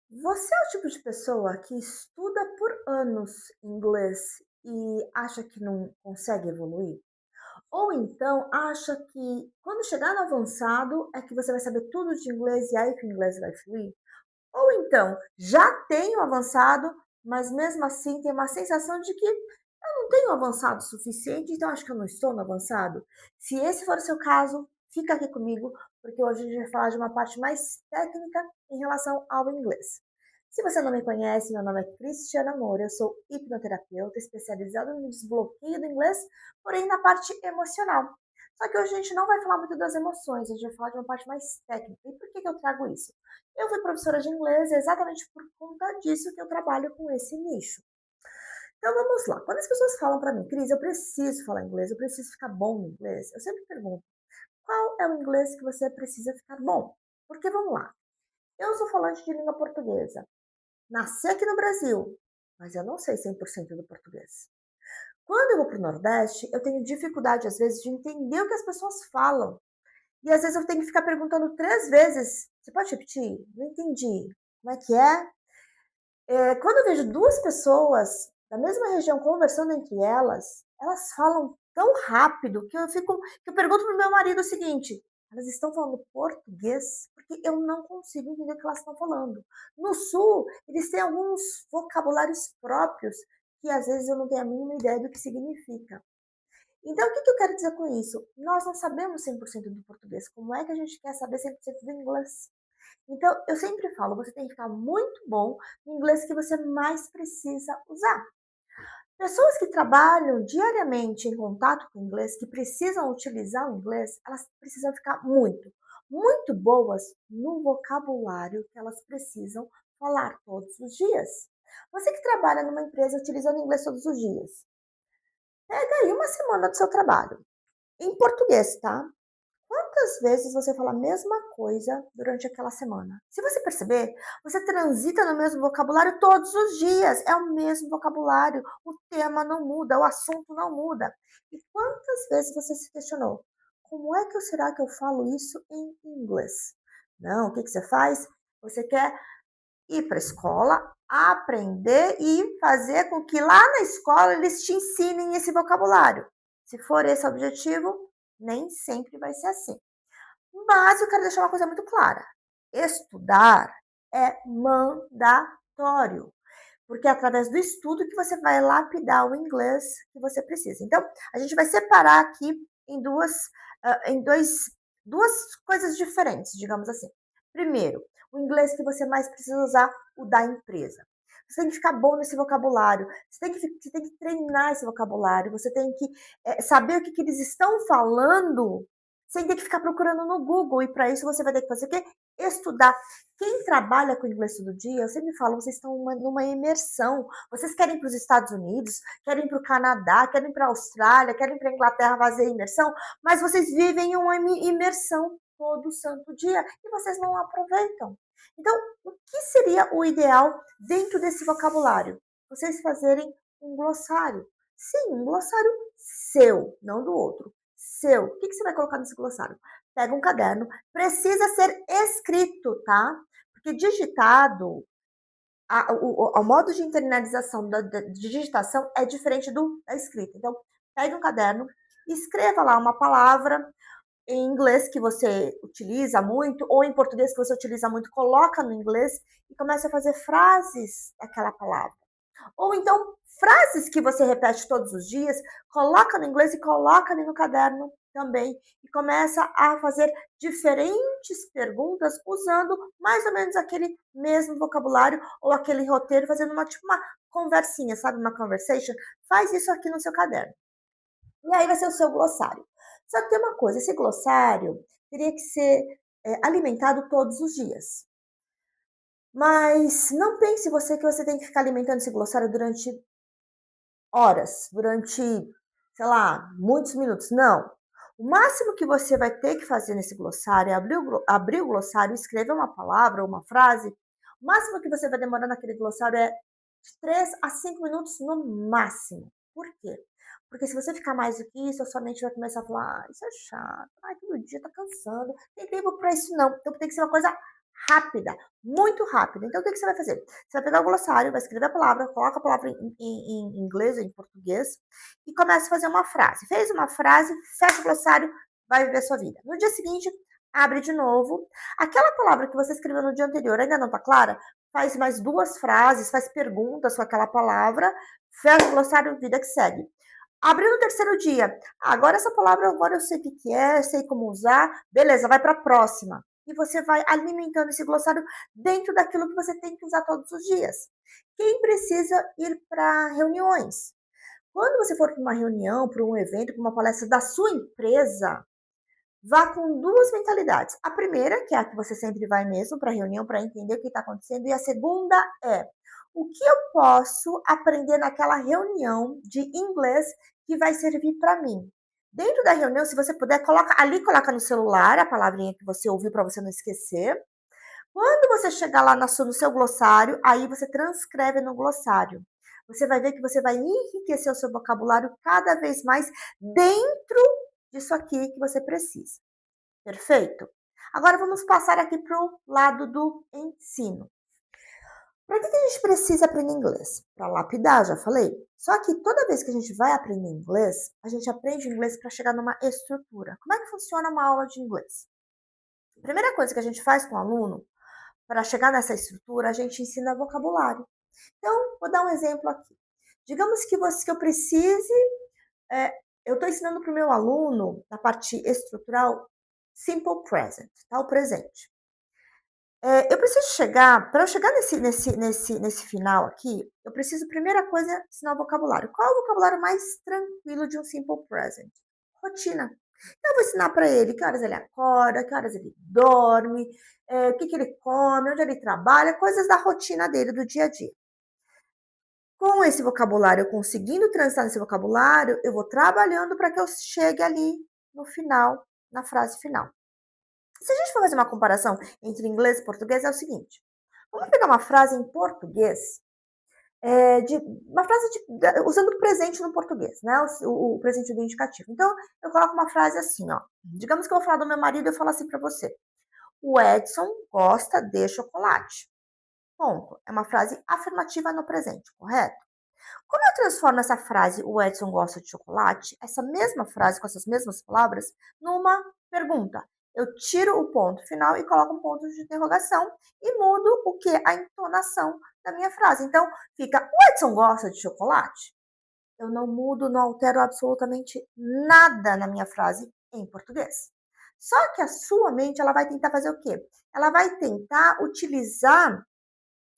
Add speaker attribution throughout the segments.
Speaker 1: Você é o tipo de pessoa que estuda por anos inglês e acha que não consegue evoluir? Ou então acha que quando chegar no avançado é que você vai saber tudo de inglês e aí que o inglês vai fluir? Ou então já tem o avançado, mas mesmo assim tem uma sensação de que eu não tenho avançado o suficiente, então acho que eu não estou no avançado? Se esse for o seu caso, fica aqui comigo, porque hoje a gente vai falar de uma parte mais técnica em relação ao inglês. Se você não me conhece, meu nome é Cristiana Moura, eu sou hipnoterapeuta especializada no desbloqueio do inglês, porém na parte emocional. Só que hoje a gente não vai falar muito das emoções, a gente vai falar de uma parte mais técnica. E por que que eu trago isso? Eu fui professora de inglês e é exatamente por conta disso que eu trabalho com esse nicho. Então vamos lá. Quando as pessoas falam para mim, Cris, eu preciso falar inglês, eu preciso ficar bom no inglês, eu sempre pergunto, qual é o inglês que você precisa ficar bom? Porque vamos lá. Eu sou falante de língua portuguesa. Nasci aqui no Brasil, mas eu não sei 100% do português. Quando eu vou para o Nordeste, eu tenho dificuldade, às vezes, de entender o que as pessoas falam. E às vezes eu tenho que ficar perguntando 3 vezes. Você pode repetir? Não entendi. Como é que é? Quando eu vejo duas pessoas da mesma região conversando entre elas, elas falam tão rápido que eu pergunto para o meu marido o seguinte: elas estão falando português? Porque eu não consigo entender o que elas estão falando. No sul, eles têm alguns vocabulários próprios que às vezes eu não tenho a mínima ideia do que significa. Então, o que que eu quero dizer com isso? Nós não sabemos 100% do português. Como é que a gente quer saber 100% do inglês? Então, eu sempre falo, você tem que ficar muito bom no inglês que você mais precisa usar. Pessoas que trabalham diariamente em contato com o inglês, que precisam utilizar o inglês, elas precisam ficar muito boas no vocabulário que elas precisam falar todos os dias. Você que trabalha numa empresa utilizando inglês todos os dias, pega aí uma semana do seu trabalho, em português, tá? Quantas vezes você fala a mesma coisa durante aquela semana? Se você perceber, você transita no mesmo vocabulário todos os dias. É o mesmo vocabulário. O tema não muda, o assunto não muda. E quantas vezes você se questionou? Como é que será que eu falo isso em inglês? Não, o que que você faz? Você quer ir para a escola, aprender e fazer com que lá na escola eles te ensinem esse vocabulário. Se for esse o objetivo, nem sempre vai ser assim. Mas eu quero deixar uma coisa muito clara: estudar é mandatório, porque é através do estudo que você vai lapidar o inglês que você precisa. Então, a gente vai separar aqui em em duas coisas diferentes, digamos assim. Primeiro, o inglês que você mais precisa usar, o da empresa. Você tem que ficar bom nesse vocabulário, você tem que treinar esse vocabulário, você tem que saber o que eles estão falando sem ter que ficar procurando no Google. E para isso você vai ter que fazer o quê? Estudar. Quem trabalha com inglês todo dia, eu sempre falo, vocês estão numa imersão. Vocês querem ir para os Estados Unidos, querem ir para o Canadá, querem ir para a Austrália, querem ir para a Inglaterra fazer imersão, mas vocês vivem em uma imersão todo santo dia e vocês não aproveitam. Então, o que seria o ideal dentro desse vocabulário? Vocês fazerem um glossário. Sim, um glossário seu, não do outro. Seu. O que você vai colocar nesse glossário? Pega um caderno, precisa ser escrito, tá? Porque digitado, o modo de internalização da digitação é diferente da escrita. Então, pegue um caderno, escreva lá uma palavra em inglês que você utiliza muito, ou em português que você utiliza muito, coloca no inglês e comece a fazer frases daquela palavra. Ou então, frases que você repete todos os dias, coloca no inglês e coloca ali no caderno também. E começa a fazer diferentes perguntas usando mais ou menos aquele mesmo vocabulário ou aquele roteiro, fazendo tipo uma conversinha, sabe? Uma conversation. Faz isso aqui no seu caderno. E aí vai ser o seu glossário. Só que tem uma coisa, esse glossário teria que ser alimentado todos os dias. Mas não pense você que você tem que ficar alimentando esse glossário durante horas, durante, sei lá, muitos minutos. Não. O máximo que você vai ter que fazer nesse glossário é abrir o glossário, escrever uma palavra ou uma frase. O máximo que você vai demorar naquele glossário é de 3 a 5 minutos no máximo. Por quê? Porque se você ficar mais do que isso, a sua mente vai começar a falar: isso é chato, ai, todo dia tá cansando, tem tempo para isso não. Então tem que ser uma coisa rápida, muito rápida. Então, o que que você vai fazer? Você vai pegar o glossário, vai escrever a palavra, coloca a palavra em inglês ou em português e começa a fazer uma frase. Fez uma frase, fecha o glossário, vai viver a sua vida. No dia seguinte, abre de novo. Aquela palavra que você escreveu no dia anterior ainda não está clara? Faz mais 2 frases, faz perguntas com aquela palavra, fecha o glossário, vida que segue. Abriu no terceiro dia. Agora essa palavra, agora eu sei o que que é, sei como usar. Beleza, vai para a próxima. E você vai alimentando esse glossário dentro daquilo que você tem que usar todos os dias. Quem precisa ir para reuniões? Quando você for para uma reunião, para um evento, para uma palestra da sua empresa, vá com 2 mentalidades. A primeira, que é a que você sempre vai mesmo para a reunião, para entender o que está acontecendo. E a segunda é, o que eu posso aprender naquela reunião de inglês que vai servir para mim? Dentro da reunião, se você puder, coloca no celular a palavrinha que você ouviu para você não esquecer. Quando você chegar lá no seu glossário, aí você transcreve no glossário. Você vai ver que você vai enriquecer o seu vocabulário cada vez mais dentro disso aqui que você precisa. Perfeito? Agora vamos passar aqui para o lado do ensino. Para que a gente precisa aprender inglês? Para lapidar, já falei. Só que toda vez que a gente vai aprender inglês, a gente aprende inglês para chegar numa estrutura. Como é que funciona uma aula de inglês? A primeira coisa que a gente faz com o aluno, para chegar nessa estrutura, a gente ensina vocabulário. Então, vou dar um exemplo aqui. Digamos que eu precise, eu estou ensinando para o meu aluno, na parte estrutural, simple present, tá? O presente. Eu preciso chegar, para eu chegar nesse final aqui, eu preciso, primeira coisa, ensinar o vocabulário. Qual é o vocabulário mais tranquilo de um simple present? Rotina. Então, eu vou ensinar para ele que horas ele acorda, que horas ele dorme, o que que ele come, onde ele trabalha, coisas da rotina dele, do dia a dia. Com esse vocabulário, eu conseguindo transitar nesse vocabulário, eu vou trabalhando para que eu chegue ali no final, na frase final. Se a gente for fazer uma comparação entre inglês e português, é o seguinte: vamos pegar uma frase em português, uma frase usando o presente no português, né? O presente do indicativo. Então, eu coloco uma frase assim, ó. Digamos que eu vou falar do meu marido, eu falo assim para você: o Edson gosta de chocolate. Ponto. É uma frase afirmativa no presente, correto? Como eu transformo essa frase, o Edson gosta de chocolate, essa mesma frase com essas mesmas palavras, numa pergunta? Eu tiro o ponto final e coloco um ponto de interrogação e mudo o que? A entonação da minha frase. Então, fica, o Edson gosta de chocolate? Eu não mudo, não altero absolutamente nada na minha frase em português. Só que a sua mente, ela vai tentar fazer o quê? Ela vai tentar utilizar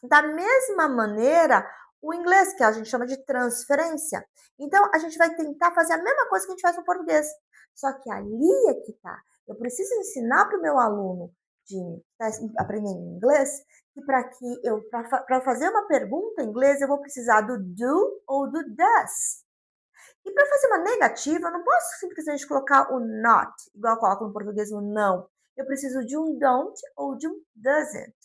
Speaker 1: da mesma maneira, o inglês, que a gente chama de transferência. Então, a gente vai tentar fazer a mesma coisa que a gente faz no português. Só que ali é que tá. Eu preciso ensinar para o meu aluno de tá aprendendo inglês que para fazer uma pergunta em inglês, eu vou precisar do do ou do does. E para fazer uma negativa, eu não posso simplesmente colocar o not, igual eu coloco no português o não. Eu preciso de um don't ou de um doesn't.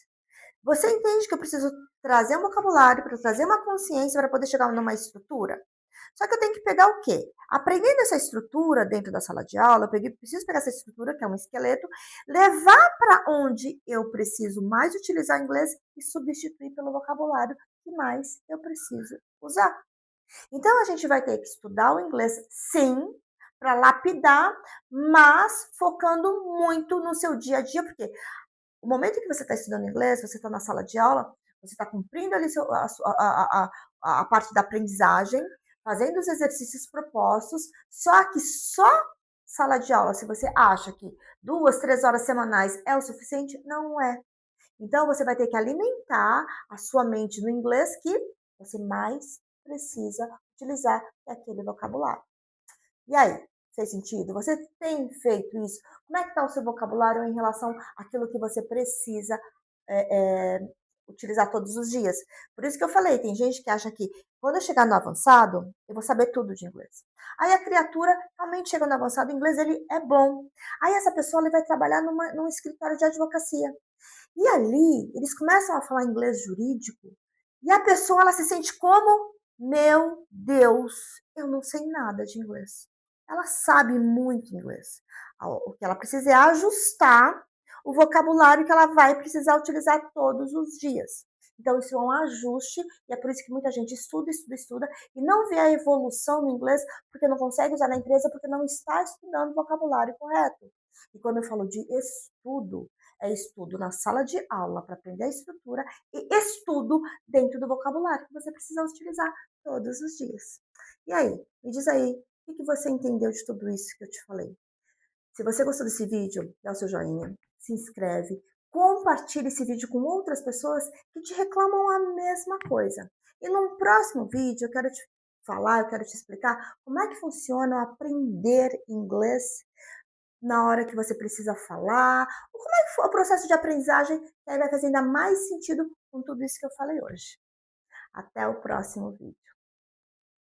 Speaker 1: Você entende que eu preciso trazer um vocabulário, para trazer uma consciência para poder chegar numa estrutura? Só que eu tenho que pegar o quê? Aprendendo essa estrutura dentro da sala de aula, preciso pegar essa estrutura, que é um esqueleto, levar para onde eu preciso mais utilizar inglês e substituir pelo vocabulário que mais eu preciso usar. Então a gente vai ter que estudar o inglês, sim, para lapidar, mas focando muito no seu dia a dia, porque o momento que você está estudando inglês, você está na sala de aula, você está cumprindo ali a parte da aprendizagem, fazendo os exercícios propostos, só que só sala de aula, se você acha que 2, 3 horas semanais é o suficiente, não é. Então, você vai ter que alimentar a sua mente no inglês que você mais precisa utilizar, que é aquele vocabulário. E aí, fez sentido? Você tem feito isso? Como é que está o seu vocabulário em relação àquilo que você precisa utilizar todos os dias? Por isso que eu falei, tem gente que acha que quando eu chegar no avançado, eu vou saber tudo de inglês. Aí a criatura realmente chega no avançado, o inglês ele é bom. Aí essa pessoa ele vai trabalhar num escritório de advocacia. E ali, eles começam a falar inglês jurídico, e a pessoa ela se sente como? Meu Deus, eu não sei nada de inglês. Ela sabe muito inglês. O que ela precisa é ajustar o vocabulário que ela vai precisar utilizar todos os dias. Então, isso é um ajuste, e é por isso que muita gente estuda, estuda, estuda, e não vê a evolução no inglês, porque não consegue usar na empresa, porque não está estudando o vocabulário correto. E quando eu falo de estudo, é estudo na sala de aula para aprender a estrutura e estudo dentro do vocabulário que você precisa utilizar todos os dias. E aí, me diz aí, o que você entendeu de tudo isso que eu te falei? Se você gostou desse vídeo, dá o seu joinha, se inscreve, compartilhe esse vídeo com outras pessoas que te reclamam a mesma coisa. E num próximo vídeo eu quero te falar, eu quero te explicar como é que funciona aprender inglês na hora que você precisa falar, ou como é que foi o processo de aprendizagem, que aí vai fazer ainda mais sentido com tudo isso que eu falei hoje. Até o próximo vídeo.